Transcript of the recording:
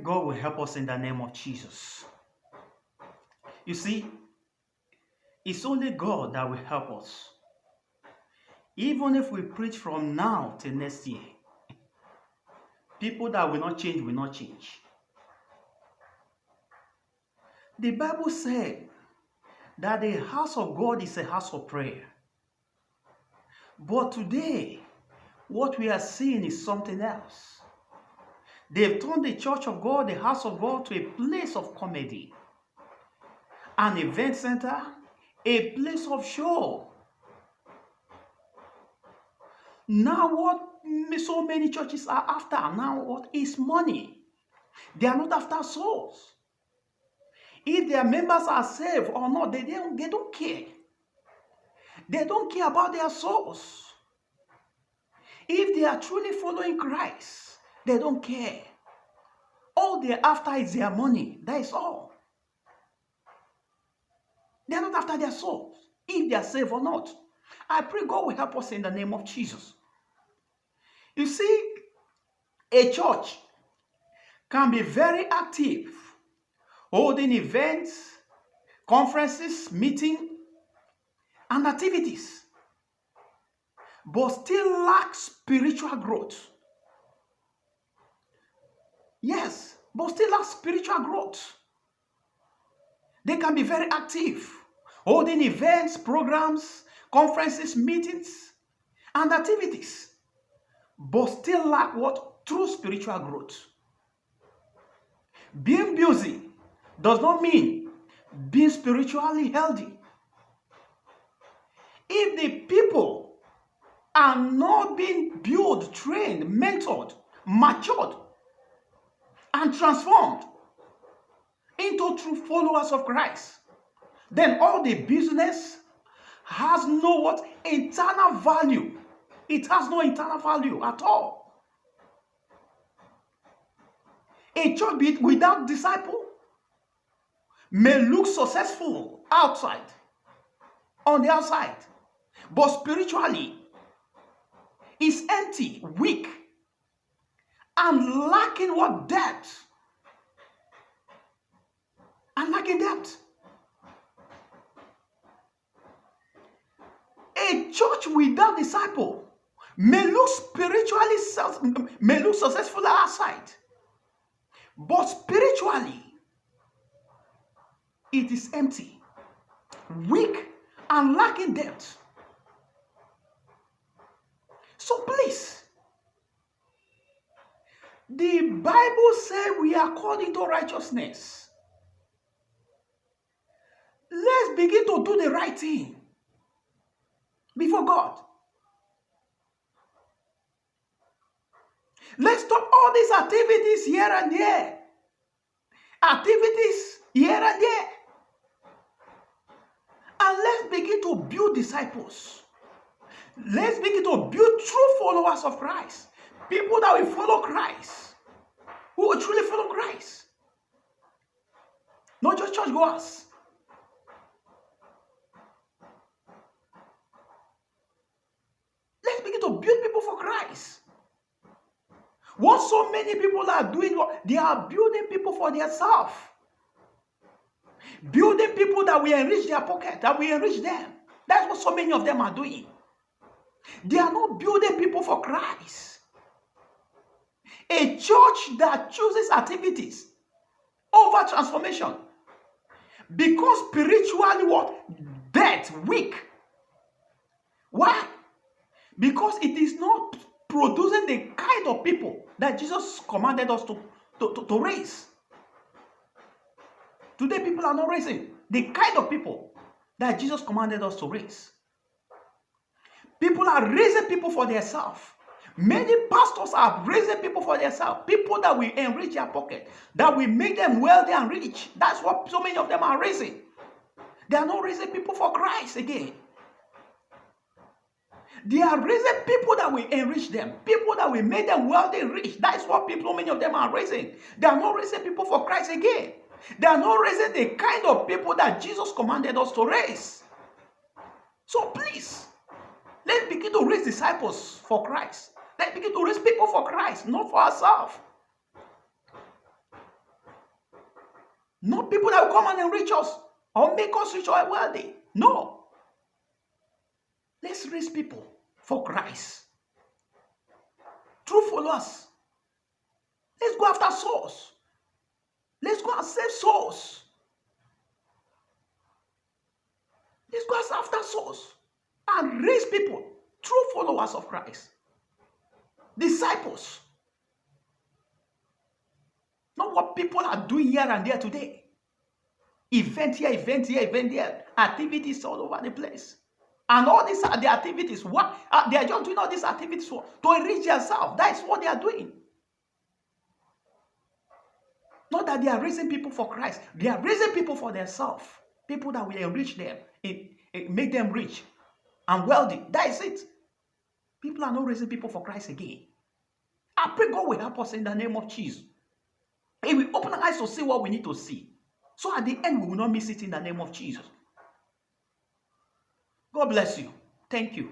God will help us in the name of Jesus. You see, it's only God that will help us. Even if we preach from now till next year, people that will not change will not change. The Bible said that the house of God is a house of prayer. But today, what we are seeing is something else. They've turned the church of God, the house of God, to a place of comedy, an event center, a place of show. Now what so many churches are after now what is money. They are not after souls. If their members are saved or not, they don't care. They don't care about their souls. If they are truly following Christ, they don't care. All they're after is their money. That is all. They're not after their souls, if they are saved or not. I pray God will help us in the name of Jesus. You see, a church can be very active, holding events, conferences, meetings, and activities, but still lack spiritual growth. Yes, but still lack spiritual growth. They can be very active, holding events, programs, conferences, meetings, and activities, but still lack what? True spiritual growth. Being busy does not mean being spiritually healthy. If the people are not being built, trained, mentored, matured, and transformed into true followers of Christ, then all the business has no what? Internal value. It has no internal value at all. A church without disciple may look successful outside, on the outside, but spiritually is empty, weak, and lacking what? Depth. And lacking depth. A church without disciple may look successful outside, but spiritually it is empty, weak, and lacking depth. So please, the Bible says we are called into righteousness. Let's begin to do the right thing before God. Let's stop all these activities here and there. Activities here and there. And let's begin to build disciples. Let's begin to build true followers of Christ. People that will follow Christ. Who will truly follow Christ. Not just churchgoers. Let's begin to build people for Christ. What so many people are doing, they are building people for themselves. Building people that will enrich their pocket, that will enrich them. That's what so many of them are doing. They are not building people for Christ. A church that chooses activities over transformation becomes spiritually what? Dead, weak. Why? Because it is not producing the kind of people that Jesus commanded us to raise. Today, people are not raising the kind of people that Jesus commanded us to raise. People are raising people for themselves. Many pastors are raising people for themselves. People that will enrich their pocket, that will make them wealthy and rich. That's what so many of them are raising. They are not raising people for Christ again. They are raising people that will enrich them. People that will make them wealthy and rich. That's what so many of them are raising. They are not raising people for Christ again. They are not raising the kind of people that Jesus commanded us to raise. So please, let's begin to raise disciples for Christ. Let's begin to raise people for Christ, not for ourselves. Not people that will come and enrich us or make us rich or wealthy. No. Let's raise people for Christ. True followers. Let's go after souls. Let's go and save souls. Let's go after souls and raise people, true followers of Christ. Disciples. Not what people are doing here and there today. Event here, event here, event there. Activities all over the place. And all these are the activities. What they are just doing all these activities for to enrich themselves. That is what they are doing. Not that they are raising people for Christ. They are raising people for themselves. People that will enrich them, make them rich and wealthy. That is it. People are not raising people for Christ again. I pray God will help us in the name of Jesus. He will open our eyes to see what we need to see. So at the end, we will not miss it in the name of Jesus. God bless you. Thank you.